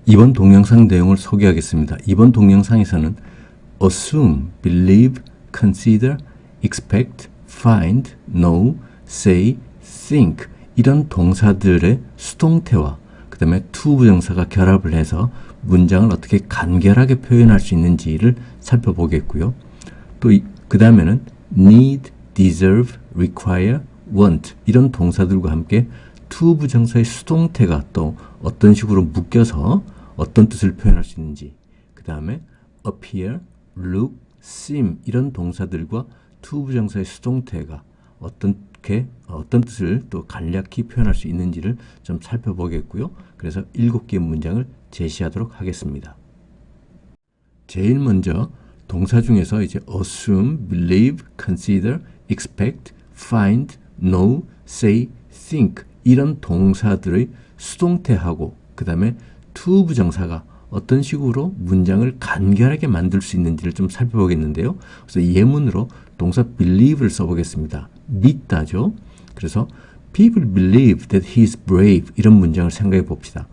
이번 동영상 내용을 소개하겠습니다. 이번 동영상에서는 assume, believe, consider, expect, find, know, say, think 이런 동사들의 수동태와 그 다음에 to 부정사가 결합을 해서 문장을 어떻게 간결하게 표현할 수 있는지를 살펴보겠고요. 또 그 다음에는 need, deserve, require, want 이런 동사들과 함께 to 부정사의 수동태가 또 어떤 식으로 묶여서 어떤 뜻을 표현할 수 있는지, 그 다음에 appear, look, seem 이런 동사들과 to 부정사의 수동태가 어떤 뜻을 또 간략히 표현할 수 있는지를 좀 살펴보겠고요. 그래서 7개의 문장을 제시하도록 하겠습니다. 제일 먼저 동사 중에서 이제 assume, believe, consider, expect, find, know, say, think 이런 동사들의 수동태하고 그 다음에 to 부정사가 어떤 식으로 문장을 간결하게 만들 수 있는지를 좀 살펴보겠는데요. 그래서 예문으로 동사 believe를 써보겠습니다. 믿다죠. 그래서 people believe that he is brave 이런 문장을 생각해 봅시다.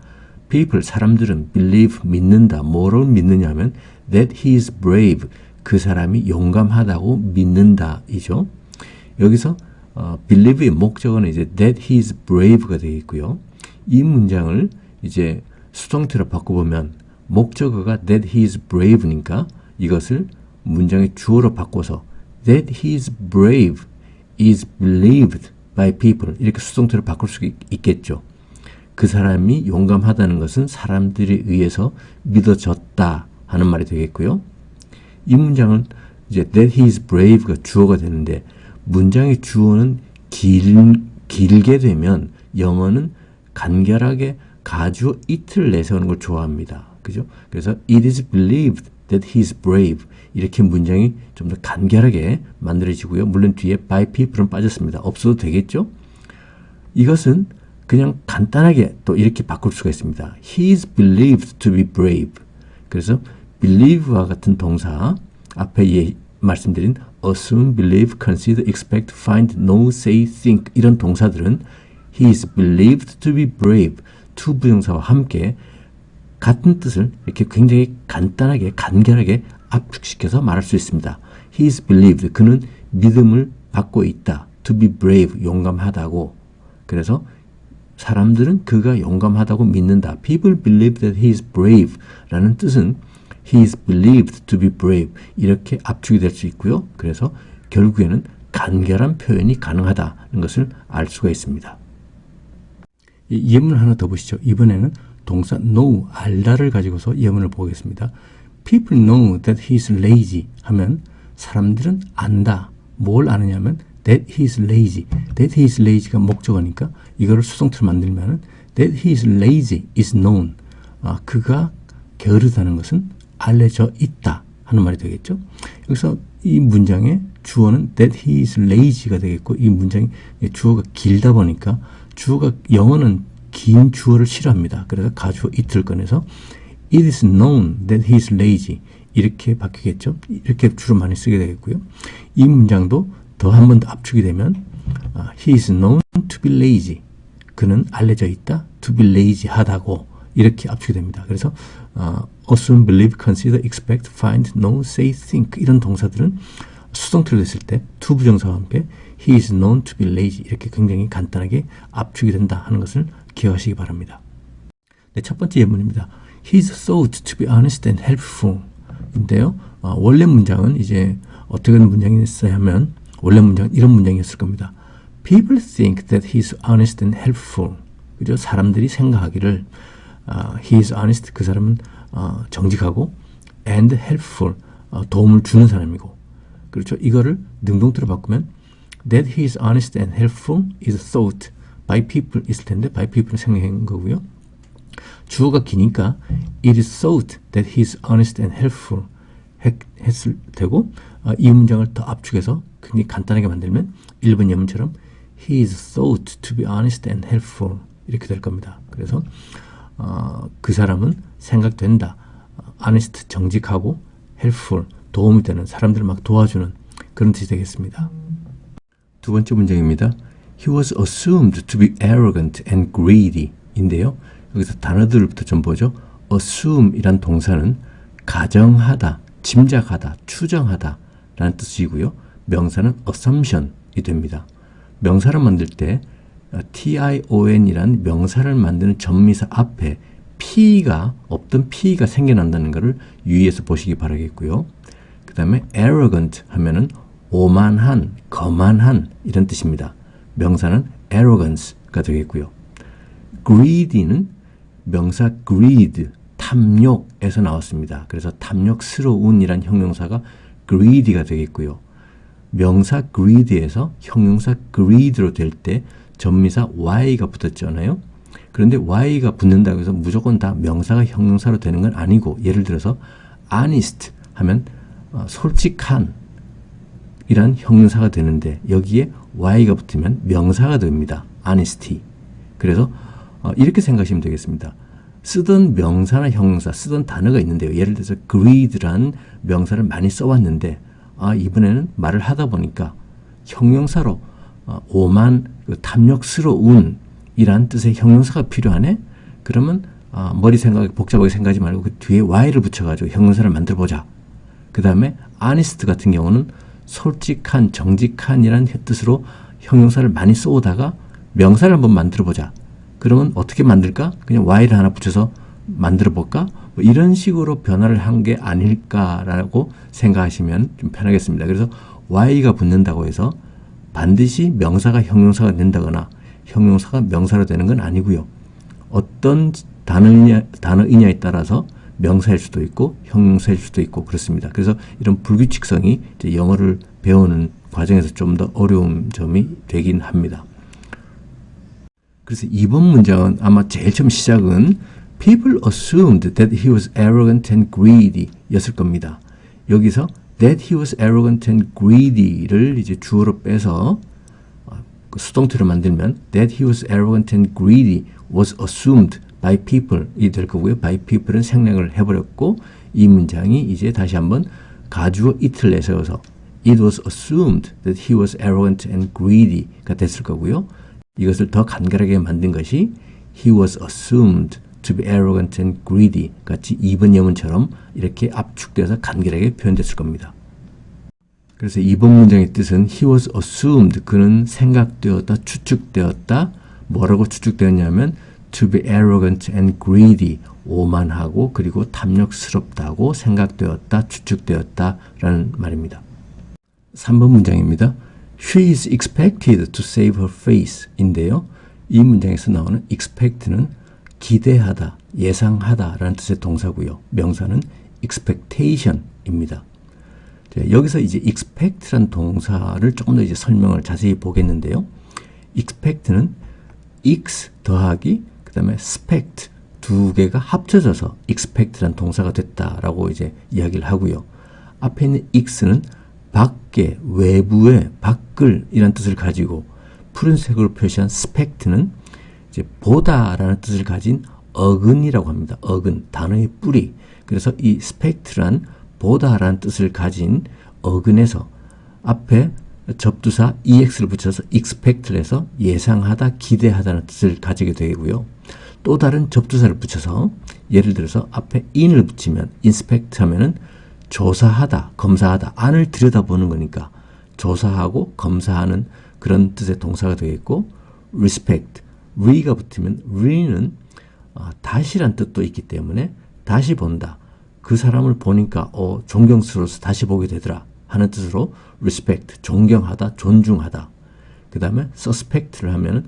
people, 사람들은 believe, 믿는다. 뭐를 믿느냐 하면 that he is brave, 그 사람이 용감하다고 믿는다 이죠. 여기서 believe의 목적어는 이제 that he is brave가 되겠고요. 이 문장을 이제 수동태로 바꿔보면 목적어가 that he is brave니까 이것을 문장의 주어로 바꿔서 that he is brave is believed by people 이렇게 수동태로 바꿀 수 있겠죠. 그 사람이 용감하다는 것은 사람들에 의해서 믿어졌다 하는 말이 되겠고요. 이 문장은 이제 that he is brave가 주어가 되는데 문장의 주어는 길게 되면 영어는 간결하게 가주어 it을 내세우는 걸 좋아합니다. 그죠? 그래서 it is believed that he is brave 이렇게 문장이 좀 더 간결하게 만들어지고요. 물론 뒤에 by people은 빠졌습니다. 없어도 되겠죠? 이것은 그냥 간단하게 또 이렇게 바꿀 수가 있습니다. He is believed to be brave. 그래서 believe와 같은 동사 앞에 말씀드린 assume, believe, consider, expect, find, know, say, think 이런 동사들은 he is believed to be brave to 부정사와 함께 같은 뜻을 이렇게 굉장히 간단하게 간결하게 압축시켜서 말할 수 있습니다. He is believed, 그는 믿음을 받고 있다. To be brave, 용감하다고. 그래서 사람들은 그가 용감하다고 믿는다. People believe that he is brave 라는 뜻은 he is believed to be brave 이렇게 압축이 될 수 있고요. 그래서 결국에는 간결한 표현이 가능하다는 것을 알 수가 있습니다. 예문 하나 더 보시죠. 이번에는 동사 know, 알다를 가지고서 예문을 보겠습니다. People know that he is lazy 하면 사람들은 안다. 뭘 아느냐면 that he is lazy. that he is lazy가 목적어니까 이거를 수동태로 만들면 that he is lazy is known. 그가 게으르다는 것은 알려져 있다 하는 말이 되겠죠. 여기서 이 문장의 주어는 that he is lazy가 되겠고 이 문장의 주어가 길다 보니까 주어가 영어는 긴 주어를 싫어합니다. 그래서 가주어 it을 꺼내서 it is known that he is lazy 이렇게 바뀌겠죠. 이렇게 주로 많이 쓰게 되겠고요. 이 문장도 더 한 번 더 압축이 되면 he is known to be lazy 그는 알려져 있다 to be lazy 하다고 이렇게 압축이 됩니다. 그래서 assume, believe, consider, expect, find, know, say, think 이런 동사들은 수동태로 됐을 때 to 부정사와 함께 he is known to be lazy 이렇게 굉장히 간단하게 압축이 된다 하는 것을 기억하시기 바랍니다. 네, 첫 번째 예문입니다. He is thought to be honest and helpful 인데요. 원래 문장은 이제 어떻게 된 문장이었어야 하면 원래 문장은 이런 문장이었을 겁니다. People think that he is honest and helpful. 그죠? 사람들이 생각하기를 he is honest, 그 사람은 정직하고 and helpful, 도움을 주는 사람이고 그렇죠? 이거를 능동태로 바꾸면 that he is honest and helpful is thought by people 있을 텐데 by people은 생각한 거고요. 주어가 기니까 it is thought that he is honest and helpful 했을 테고 이 문장을 더 압축해서 굉장히 간단하게 만들면 1번 예문처럼 he is thought to be honest and helpful 이렇게 될 겁니다. 그래서 그 사람은 생각된다. honest, 정직하고 helpful, 도움이 되는 사람들을 막 도와주는 그런 뜻이 되겠습니다. 두 번째 문장입니다. He was assumed to be arrogant and greedy 인데요. 여기서 단어들부터 좀 보죠. assume 이란 동사는 가정하다, 짐작하다, 추정하다 라는 뜻이고요. 명사는 assumption이 됩니다. 명사를 만들 때 tion이란 명사를 만드는 전미사 앞에 P가 없던 P가 생겨난다는 것을 유의해서 보시기 바라겠고요. 그 다음에 arrogant 하면은 오만한, 거만한 이런 뜻입니다. 명사는 arrogance가 되겠고요. greedy는 명사 greed, 탐욕에서 나왔습니다. 그래서 탐욕스러운 이란 형용사가 greedy가 되겠고요. 명사 greedy에서 형용사 greed로 될 때 전미사 y가 붙었잖아요. 그런데 y가 붙는다고 해서 무조건 다 명사가 형용사로 되는 건 아니고, 예를 들어서 honest 하면 솔직한 이란 형용사가 되는데 여기에 y가 붙으면 명사가 됩니다. honesty. 그래서 이렇게 생각하시면 되겠습니다. 쓰던 명사나 형용사, 쓰던 단어가 있는데요. 예를 들어서 greed란 명사를 많이 써왔는데 이번에는 말을 하다 보니까 형용사로 오만, 탐욕스러운 이란 뜻의 형용사가 필요하네? 그러면 머리 생각 복잡하게 생각하지 말고 그 뒤에 y를 붙여가지고 형용사를 만들어보자. 그 다음에 honest 같은 경우는 솔직한, 정직한이란 뜻으로 형용사를 많이 써오다가 명사를 한번 만들어보자. 그러면 어떻게 만들까? 그냥 y를 하나 붙여서 만들어볼까? 뭐 이런 식으로 변화를 한 게 아닐까라고 생각하시면 좀 편하겠습니다. 그래서 y가 붙는다고 해서 반드시 명사가 형용사가 된다거나 형용사가 명사로 되는 건 아니고요. 어떤 단어이냐에 따라서 명사일 수도 있고 형용사일 수도 있고 그렇습니다. 그래서 이런 불규칙성이 이제 영어를 배우는 과정에서 좀 더 어려운 점이 되긴 합니다. 그래서 이번 문장은 아마 제일 처음 시작은 People assumed that he was arrogant and greedy 였을 겁니다. 여기서 that he was arrogant and greedy를 이제 주어로 빼서 수동태로 만들면 that he was arrogant and greedy was assumed by people 이 될 거고요. by people은 생략을 해버렸고 이 문장이 이제 다시 한번 가주어 it을 내세워서 it was assumed that he was arrogant and greedy가 됐을 거고요. 이것을 더 간결하게 만든 것이 he was assumed to be arrogant and greedy 같이 2번 예문처럼 이렇게 압축되어서 간결하게 표현됐을 겁니다. 그래서 이번 문장의 뜻은 he was assumed, 그는 생각되었다, 추측되었다. 뭐라고 추측되었냐면 to be arrogant and greedy, 오만하고 그리고 탐욕스럽다고 생각되었다, 추측되었다 라는 말입니다. 3번 문장입니다. She is expected to save her face 인데요. 이 문장에서 나오는 expect는 기대하다, 예상하다 라는 뜻의 동사고요. 명사는 expectation입니다. 여기서 이제 expect란 동사를 조금 더 이제 설명을 자세히 보겠는데요. expect는 ex 더하기 그 다음에 spect 두 개가 합쳐져서 expect란 동사가 됐다라고 이제 이야기를 하고요. 앞에 있는 x는 밖에, 외부의, 밖을 이란 뜻을 가지고 푸른색으로 표시한 spect는 이제 보다라는 뜻을 가진 어근이라고 합니다. 어근, 단어의 뿌리. 그래서 이 spect란 보다라는 뜻을 가진 어근에서 앞에 접두사 ex를 붙여서 expect를 해서 예상하다, 기대하다는 뜻을 가지게 되고요. 또 다른 접두사를 붙여서 예를 들어서 앞에 in을 붙이면 inspect 하면은 조사하다, 검사하다, 안을 들여다보는 거니까 조사하고 검사하는 그런 뜻의 동사가 되겠고 respect, re가 붙으면 re는 다시란 뜻도 있기 때문에 다시 본다. 그 사람을 보니까 존경스러워서 다시 보게 되더라 하는 뜻으로 respect, 존경하다, 존중하다. 그 다음에 suspect를 하면은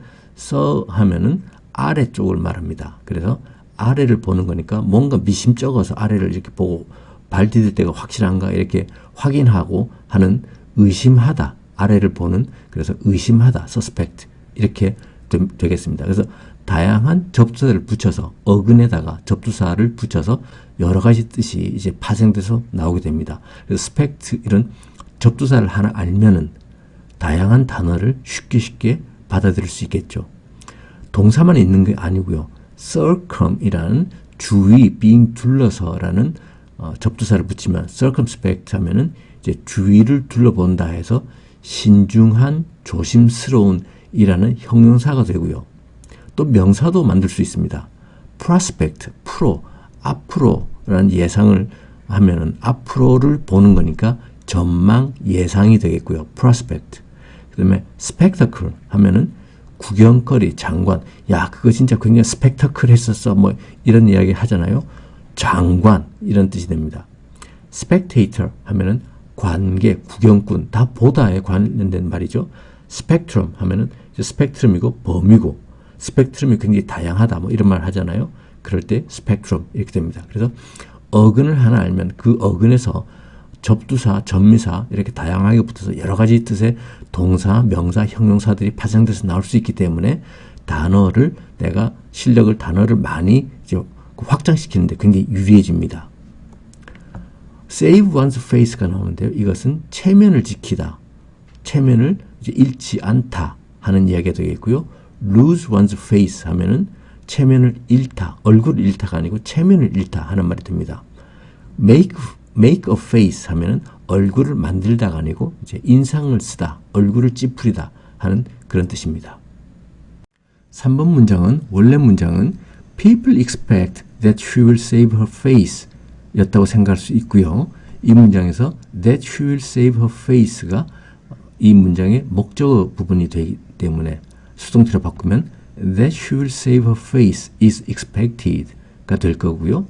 하면은 아래쪽을 말합니다. 그래서 아래를 보는 거니까 뭔가 미심쩍어서 아래를 이렇게 보고 발 디딜 때가 확실한가 이렇게 확인하고 하는 의심하다, 아래를 보는, 그래서 의심하다, suspect 이렇게 되겠습니다. 그래서 다양한 접두사를 붙여서 어근에다가 접두사를 붙여서 여러 가지 뜻이 이제 파생돼서 나오게 됩니다. 그래서 spect 이런 접두사를 하나 알면은 다양한 단어를 쉽게 받아들일 수 있겠죠. 동사만 있는 게 아니고요. circum이라는 주위, being 둘러서라는 접두사를 붙이면 circumspect 하면은 이제 주위를 둘러본다 해서 신중한, 조심스러운 이라는 형용사가 되고요. 또 명사도 만들 수 있습니다. prospect, 프로, 앞으로라는 예상을 하면은 앞으로를 보는 거니까 전망, 예상이 되겠고요. prospect. 그 다음에 spectacle 하면은 구경거리, 장관. 야, 그거 진짜 굉장히 spectacle 했었어. 뭐 이런 이야기 하잖아요. 장관 이런 뜻이 됩니다. spectator 하면은 관객, 구경꾼, 다 보다에 관련된 말이죠. spectrum 하면은 스펙트럼이고 범위고, 스펙트럼이 굉장히 다양하다 뭐 이런 말 하잖아요. 그럴 때 spectrum 이렇게 됩니다. 그래서 어근을 하나 알면 그 어근에서 접두사, 전미사 이렇게 다양하게 붙어서 여러 가지 뜻의 동사, 명사, 형용사들이 파생돼서 나올 수 있기 때문에 단어를 내가 실력을 단어를 많이 이제 확장시키는데 굉장히 유리해집니다. save one's face가 나오는데요. 이것은 체면을 지키다, 체면을 이제 잃지 않다 하는 이야기가 되겠고요. lose one's face 하면은 체면을 잃다, 얼굴을 잃다가 아니고 체면을 잃다 하는 말이 됩니다. make a face 하면은 얼굴을 만들다가 아니고 이제 인상을 쓰다, 얼굴을 찌푸리다 하는 그런 뜻입니다. 3번 문장은 원래 문장은 people expect that she will save her face 였다고 생각할 수 있고요. 이 문장에서 that she will save her face가 이 문장의 목적어 부분이 되기 때문에 수동태로 바꾸면 that she will save her face is expected가 될 거고요.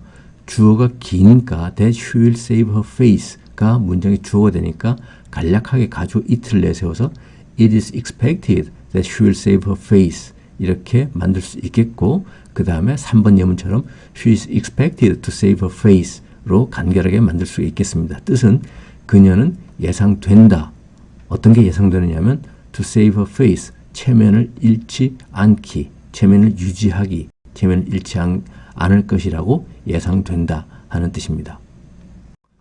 주어가 기니까 that she will save her face가 문장의 주어가 되니까 간략하게 가지고 it를 내세워서 it is expected that she will save her face 이렇게 만들 수 있겠고, 그 다음에 3번 예문처럼 she is expected to save her face로 간결하게 만들 수 있겠습니다. 뜻은 그녀는 예상된다. 어떤 게 예상되느냐면 to save her face, 체면을 잃지 않기, 체면을 유지하기, 체면을 잃지 않을 것이라고 예상된다 하는 뜻입니다.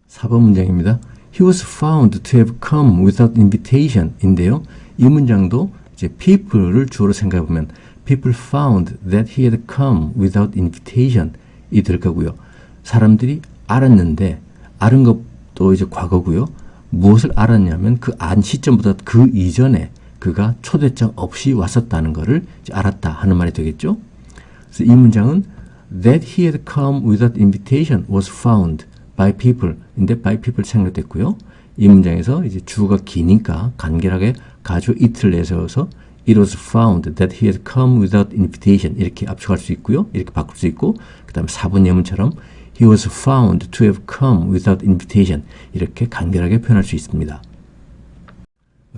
4번 문장입니다. He was found to have come without invitation 인데요. 이 문장도 이제 people를 주어로 생각해 보면 people found that he had come without invitation 이 될 거고요. 사람들이 알았는데, 알은 것도 이제 과거고요. 무엇을 알았냐면 그 안 시점보다 그 이전에 그가 초대장 없이 왔었다는 것을 알았다 하는 말이 되겠죠. 그래서 이 문장은 that he had come without invitation was found by people 인데 by people 생략됐고요. 이 문장에서 이제 주어가 기니까 간결하게 가지고 it를 내세워서 it was found that he had come without invitation 이렇게 압축할 수 있고요. 이렇게 바꿀 수 있고, 그 다음에 4번 예문처럼 he was found to have come without invitation 이렇게 간결하게 표현할 수 있습니다.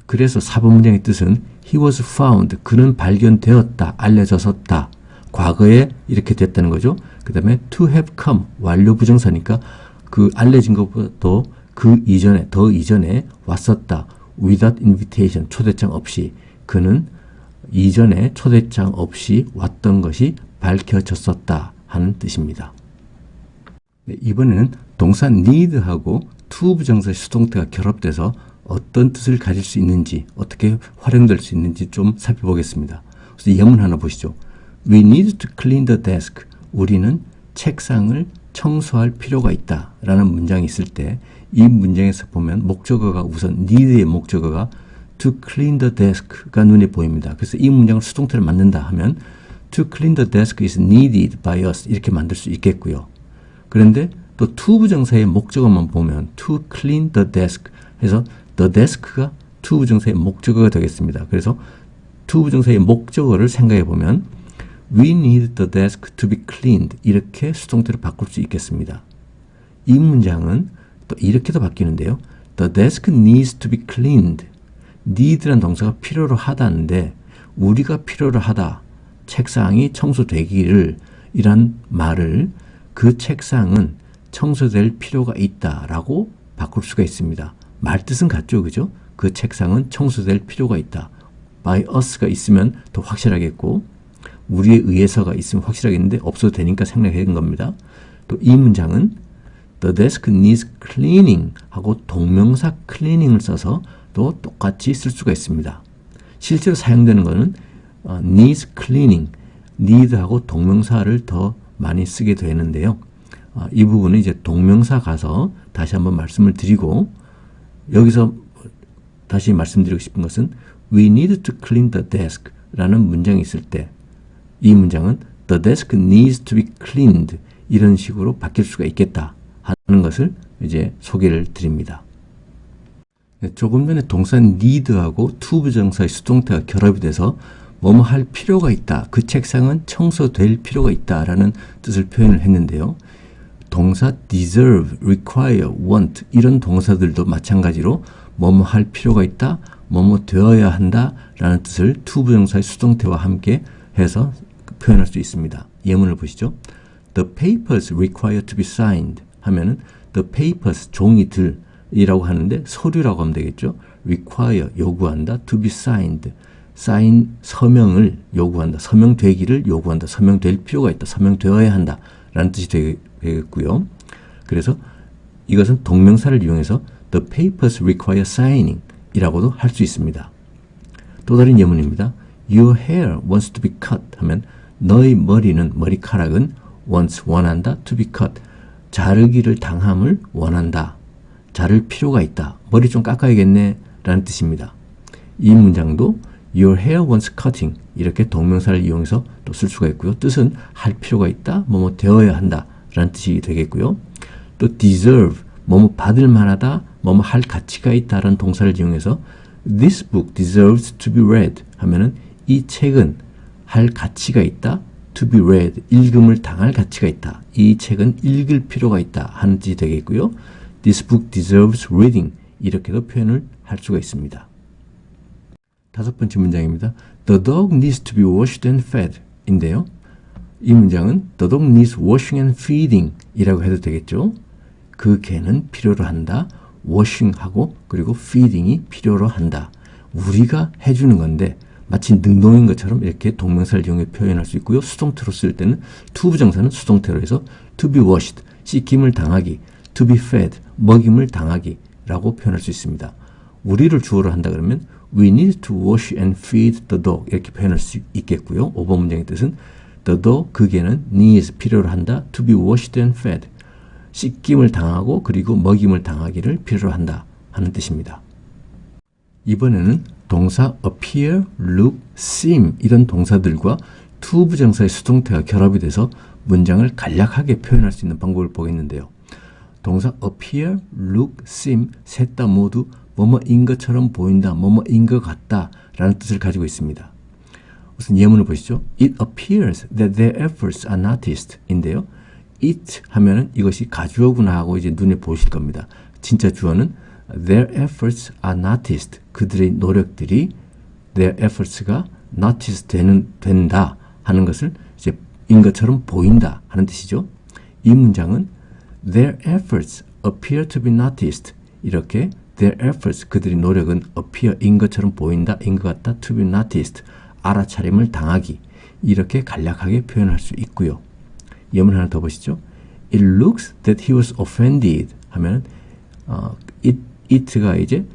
그래서 4번 문장의 뜻은 he was found, 그는 발견되었다, 알려졌었다. 과거에 이렇게 됐다는 거죠. 그 다음에 to have come, 완료 부정사니까 그 알려진 것보다도 그 이전에, 더 이전에 왔었다. without invitation, 초대장 없이. 그는 이전에 초대장 없이 왔던 것이 밝혀졌었다 하는 뜻입니다. 네, 이번에는 동사 need하고 to 부정사의 수동태가 결합돼서 어떤 뜻을 가질 수 있는지, 어떻게 활용될 수 있는지 좀 살펴보겠습니다. 그래서 예문 하나 보시죠. We need to clean the desk. 우리는 책상을 청소할 필요가 있다 라는 문장이 있을 때 이 문장에서 보면 목적어가 우선 need의 목적어가 to clean the desk가 눈에 보입니다. 그래서 이 문장을 수동태를 만든다 하면 to clean the desk is needed by us 이렇게 만들 수 있겠고요. 그런데 또 to 부정사의 목적어만 보면 to clean the desk 해서 the desk가 to 부정사의 목적어가 되겠습니다. 그래서 to 부정사의 목적어를 생각해 보면 we need the desk to be cleaned 이렇게 수동태로 바꿀 수 있겠습니다. 이 문장은 또 이렇게도 바뀌는데요. The desk needs to be cleaned. need라는 동사가 필요로 하다인데 우리가 필요로 하다, 책상이 청소되기를 이란 말을 그 책상은 청소될 필요가 있다라고 바꿀 수가 있습니다. 말뜻은 같죠, 그죠? 그 책상은 청소될 필요가 있다. by us가 있으면 더 확실하겠고 우리에 의해서가 있으면 확실하겠는데 없어도 되니까 생략한 겁니다. 또 이 문장은 The desk needs cleaning 하고 동명사 cleaning을 써서 또 똑같이 쓸 수가 있습니다. 실제로 사용되는 것은 needs cleaning, need하고 동명사를 더 많이 쓰게 되는데요. 이 부분은 이제 동명사 가서 다시 한번 말씀을 드리고 여기서 다시 말씀드리고 싶은 것은 We need to clean the desk 라는 문장이 있을 때 이 문장은 The desk needs to be cleaned 이런 식으로 바뀔 수가 있겠다 하는 것을 이제 소개를 드립니다. 조금 전에 동사 need하고 to 부정사의 수동태가 결합이 돼서 뭐뭐 할 필요가 있다. 그 책상은 청소될 필요가 있다 라는 뜻을 표현을 했는데요. 동사 deserve, require, want 이런 동사들도 마찬가지로 뭐뭐 할 필요가 있다, 뭐뭐 되어야 한다 라는 뜻을 to 부정사의 수동태와 함께 해서 표현할 수 있습니다. 예문을 보시죠. The papers require to be signed 하면은 the papers, 종이들 이라고 하는데 서류라고 하면 되겠죠. require, 요구한다, to be signed, sign, 서명을 요구한다, 서명되기를 요구한다, 서명될 필요가 있다, 서명되어야 한다 라는 뜻이 되겠고요. 그래서 이것은 동명사를 이용해서 the papers require signing 이라고도 할 수 있습니다. 또 다른 예문입니다. Your hair wants to be cut 하면 너의 머리카락은 wants, 원한다, to be cut, 자르기를 당함을 원한다, 자를 필요가 있다, 머리 좀 깎아야겠네 라는 뜻입니다. 이 문장도 Your hair wants cutting 이렇게 동명사를 이용해서 또 쓸 수가 있고요. 뜻은 할 필요가 있다, 뭐뭐 되어야 한다 라는 뜻이 되겠고요. 또 deserve, 뭐뭐 받을 만하다, 뭐뭐 할 가치가 있다 라는 동사를 이용해서 This book deserves to be read 하면은 이 책은 할 가치가 있다, to be read, 읽음을 당할 가치가 있다, 이 책은 읽을 필요가 있다 하는 뜻이 되겠고요. This book deserves reading 이렇게도 표현을 할 수가 있습니다. 다섯 번째 문장입니다. The dog needs to be washed and fed 인데요. 이 문장은 The dog needs washing and feeding 이라고 해도 되겠죠. 그 개는 필요로 한다. washing하고 그리고 feeding이 필요로 한다. 우리가 해주는 건데 마치 능동인 것처럼 이렇게 동명사를 이용해 표현할 수 있고요. 수동태로 쓸 때는 to 부정사는 수동태로 해서 to be washed, 씻김을 당하기, to be fed, 먹임을 당하기 라고 표현할 수 있습니다. 우리를 주어로 한다 그러면 We need to wash and feed the dog 이렇게 표현할 수 있겠고요. 5번 문장의 뜻은 The dog, 그 개는 needs, 필요로 한다. To be washed and fed, 씻김을 당하고 그리고 먹임을 당하기를 필요로 한다 하는 뜻입니다. 이번에는 동사 appear, look, seem 이런 동사들과 to 부정사의 수동태가 결합이 돼서 문장을 간략하게 표현할 수 있는 방법을 보겠는데요. 동사 appear, look, seem 셋 다 모두 뭐뭐인 것처럼 보인다, 뭐뭐인 것 같다 라는 뜻을 가지고 있습니다. 우선 예문을 보시죠. It appears that their efforts are noticed 인데요. It 하면은 이것이 가주어구나 하고 이제 눈에 보실 겁니다. 진짜 주어는 their efforts are noticed. 그들의 노력들이 their efforts가 noticed 된다 하는 것을 이제 인 것처럼 보인다 하는 뜻이죠. 이 문장은 their efforts appear to be noticed. 이렇게 their efforts, 그들의 노력은 appear, 인 것처럼 보인다, 인 것 같다, to be noticed, 알아차림을 당하기 이렇게 간략하게 표현할 수 있고요. 예문 하나 더 보시죠. It looks that he was offended 하면 it가 이제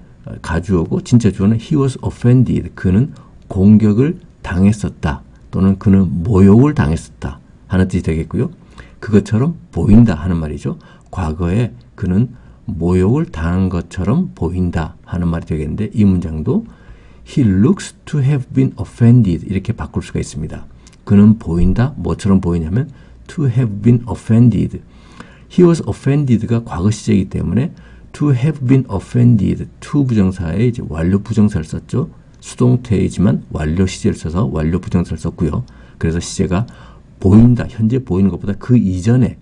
가주어고 진짜 주어는 he was offended, 그는 공격을 당했었다 또는 그는 모욕을 당했었다 하는 뜻이 되겠고요. 그것처럼 보인다 하는 말이죠. 과거에 그는 모욕을 당한 것처럼 보인다 하는 말이 되겠는데 이 문장도 He looks to have been offended 이렇게 바꿀 수가 있습니다. 그는 보인다, 뭐처럼 보이냐면 to have been offended. He was offended가 과거 시제이기 때문에 to have been offended, to 부정사에 이제 완료 부정사를 썼죠. 수동태이지만 완료 시제를 써서 완료 부정사를 썼고요. 그래서 시제가 보인다, 현재 보이는 것보다 그 이전에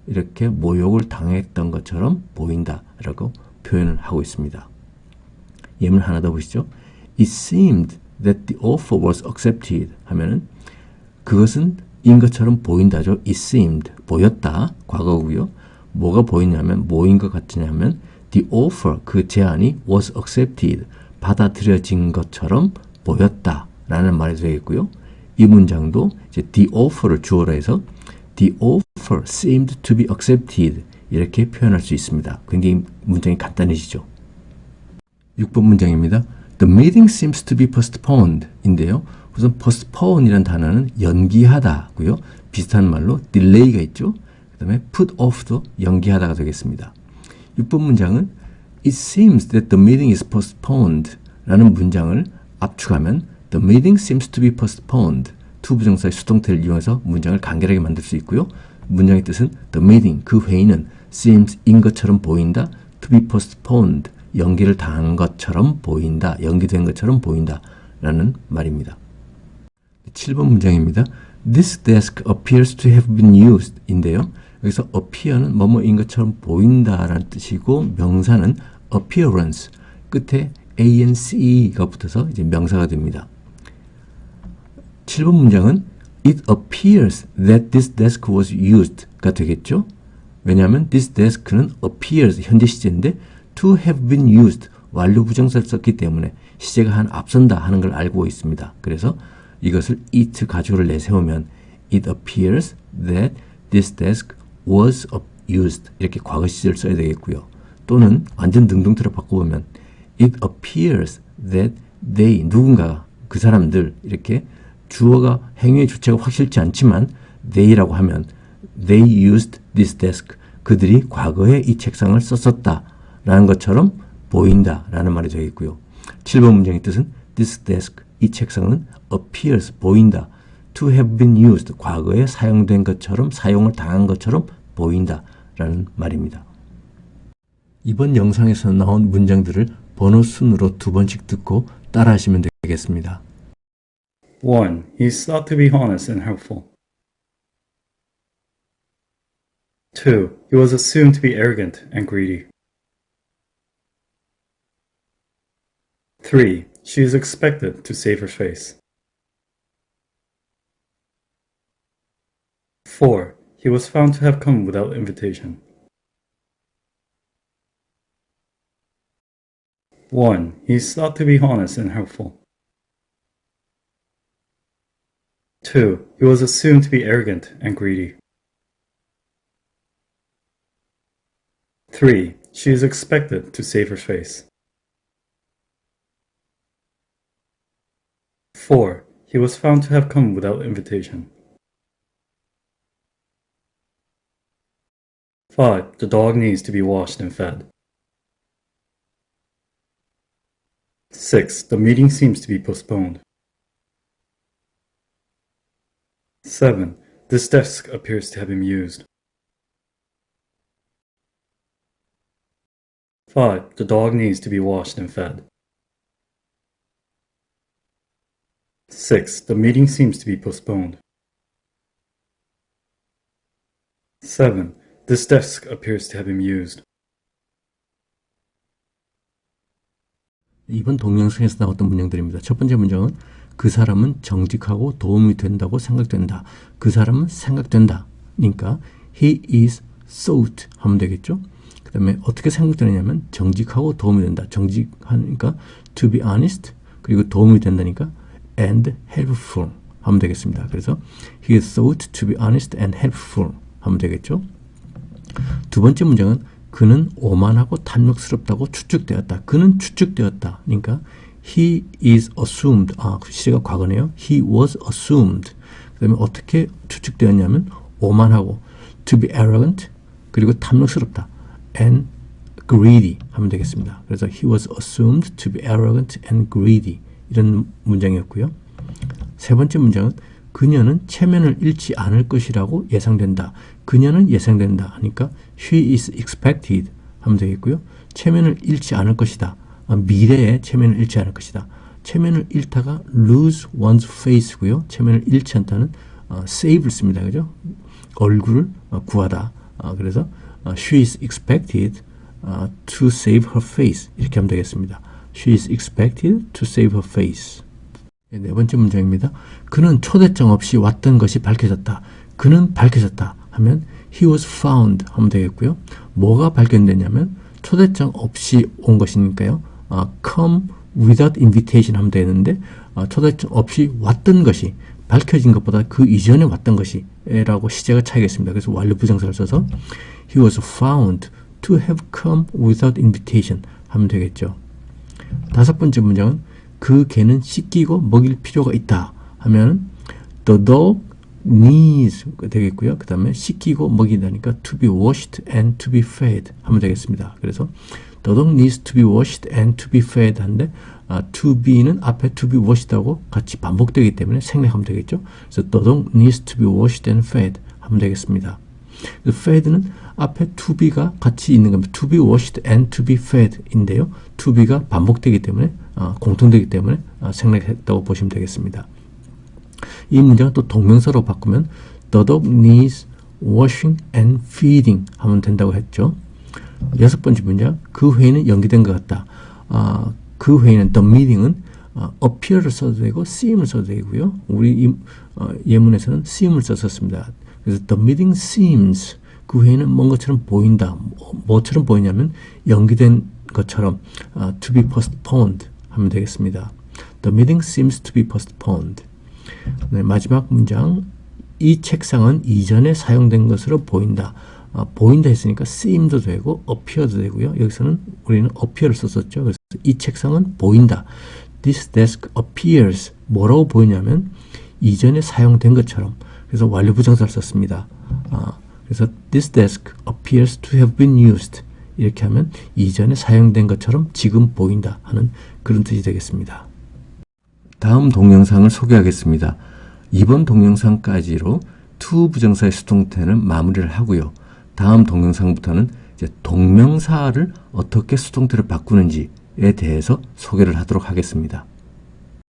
이렇게 모욕을 당했던 것처럼 보인다라고 표현을 하고 있습니다. 예문 하나 더 보시죠. It seemed that the offer was accepted 하면은 그것은 인 것처럼 보인다죠. It seemed, 보였다, 과거고요. 뭐가 보이냐면 뭐인 것 같으냐면 the offer, 그 제안이 was accepted, 받아들여진 것처럼 보였다라는 말이 되겠고요. 이 문장도 이제 the offer를 주어로 해서 The offer seemed to be accepted 이렇게 표현할 수 있습니다. 굉장히 문장이 간단해지죠. 6번 문장입니다. The meeting seems to be postponed 인데요. 우선 postpone 이라는 단어는 연기하다고요. 비슷한 말로 delay가 있죠. 그 다음에 put off도 연기하다가 되겠습니다. 6번 문장은 It seems that the meeting is postponed 라는 문장을 압축하면 The meeting seems to be postponed to 부정사의 수동태를 이용해서 문장을 간결하게 만들 수 있고요. 문장의 뜻은 the meeting, 그 회의는 seems 인 것처럼 보인다. to be postponed, 연기를 당한 것처럼 보인다. 연기된 것처럼 보인다. 라는 말입니다. 7번 문장입니다. This desk appears to have been used 인데요. 여기서 appear는 뭐뭐인 것처럼 보인다 라는 뜻이고 명사는 appearance, 끝에 ance가 붙어서 이제 명사가 됩니다. 7번 문장은 It appears that this desk was used가 되겠죠. 왜냐하면 this desk는 appears, 현재 시제인데 to have been used, 완료 부정사를 썼기 때문에 시제가 한 앞선다 하는 걸 알고 있습니다. 그래서 이것을 it 가주어를 내세우면 It appears that this desk was used, 이렇게 과거 시제를 써야 되겠고요. 또는 완전 등등틀어 바꿔보면 It appears that they, 누군가, 그 사람들, 이렇게 주어가 행위의 주체가 확실치 않지만 they라고 하면 they used this desk, 그들이 과거에 이 책상을 썼었다 라는 것처럼 보인다 라는 말이 되겠고요. 7번 문장의 뜻은 this desk, 이 책상은 appears, 보인다. to have been used, 과거에 사용된 것처럼, 사용을 당한 것처럼 보인다 라는 말입니다. 이번 영상에서 나온 문장들을 번호 순으로 두 번씩 듣고 따라 하시면 되겠습니다. 1. He is thought to be honest and helpful. 2. He was assumed to be arrogant and greedy. 3. She is expected to save her face. 4. He was found to have come without invitation. 1. He is thought to be honest and helpful. 2. He was assumed to be arrogant and greedy. 3. She is expected to save her face. 4. He was found to have come without invitation. 5. The dog needs to be washed and fed. 6. The meeting seems to be postponed. 7. This desk appears to have been used. 5. The dog needs to be washed and fed. 6. The meeting seems to be postponed. 7. This desk appears to have been used. 이번 동영상에서 나왔던 문장들입니다. 첫 번째 문장은 그 사람은 정직하고 도움이 된다고 생각된다. 그 사람은 생각된다. 그러니까 he is thought 하면 되겠죠. 그 다음에 어떻게 생각되느냐면 정직하고 도움이 된다. 정직하니까 to be honest, 그리고 도움이 된다니까 and helpful 하면 되겠습니다. 그래서 he is thought to be honest and helpful 하면 되겠죠. 두 번째 문장은 그는 오만하고 탐욕스럽다고 추측되었다. 그는 추측되었다. 그러니까 he is assumed. 시제가 과거네요. he was assumed. 그 다음에 어떻게 추측되었냐면 오만하고 to be arrogant, 그리고 탐욕스럽다 and greedy 하면 되겠습니다. 그래서 he was assumed to be arrogant and greedy, 이런 문장이었고요. 세 번째 문장은 그녀는 체면을 잃지 않을 것이라고 예상된다. 그녀는 예상된다 하니까 she is expected 하면 되겠고요. 체면을 잃지 않을 것이다. 미래에 체면을 잃지 않을 것이다. 체면을 잃다가 lose one's face고요. 체면을 잃지 않다는 save를 씁니다. 그죠? 얼굴을 구하다. 그래서 she is expected to save her face, 이렇게 하면 되겠습니다. She is expected to save her face. 네 번째 문장입니다. 그는 초대장 없이 왔던 것이 밝혀졌다. 그는 밝혀졌다 하면 he was found 하면 되겠고요. 뭐가 발견됐냐면 초대장 없이 온 것이니까요. come without invitation 하면 되는데 초대장 없이 왔던 것이 밝혀진 것보다 그 이전에 왔던 것이 라고 시제가 차이겠습니다. 그래서 완료 부정사를 써서 he was found to have come without invitation 하면 되겠죠. 다섯 번째 문장은 그 개는 씻기고 먹일 필요가 있다 하면 the dog needs 되겠고요. 그 다음에 씻기고 먹이다니까 to be washed and to be fed 하면 되겠습니다. 그래서 the dog needs to be washed and to be fed 한데 to be는 앞에 to be washed하고 같이 반복되기 때문에 생략하면 되겠죠. 그래서 the dog needs to be washed and fed 하면 되겠습니다. fed는 앞에 to be가 같이 있는 겁니다. to be washed and to be fed 인데요. to be가 반복되기 때문에 공통되기 때문에 생략했다고 보시면 되겠습니다. 이 문장은 또 동명사로 바꾸면 the dog needs washing and feeding 하면 된다고 했죠. 여섯 번째 문장, 그 회의는 연기된 것 같다. 그 회의는 the meeting은 appear를 써도 되고 seem을 써도 되고요. 우리 예문에서는 seem을 썼습니다. 그래서 the meeting seems, 그 회의는 뭔 것처럼 보인다. 뭐처럼 보이냐면 연기된 것처럼 to be postponed 하면 되겠습니다. The meeting seems to be postponed. 네, 마지막 문장, 이 책상은 이전에 사용된 것으로 보인다. 보인다 했으니까 seem도 되고 appear도 되고요. 여기서는 우리는 appear를 썼었죠. 그래서 이 책상은 보인다. This desk appears. 뭐라고 보이냐면 이전에 사용된 것처럼. 그래서 완료 부정사를 썼습니다. 그래서 this desk appears to have been used. 이렇게 하면 이전에 사용된 것처럼 지금 보인다 하는 그런 뜻이 되겠습니다. 다음 동영상을 소개하겠습니다. 이번 동영상까지로 to 부정사의 수동태는 마무리를 하고요. 다음 동영상부터는 이제 동명사를 어떻게 수동태로 바꾸는지에 대해서 소개를 하도록 하겠습니다.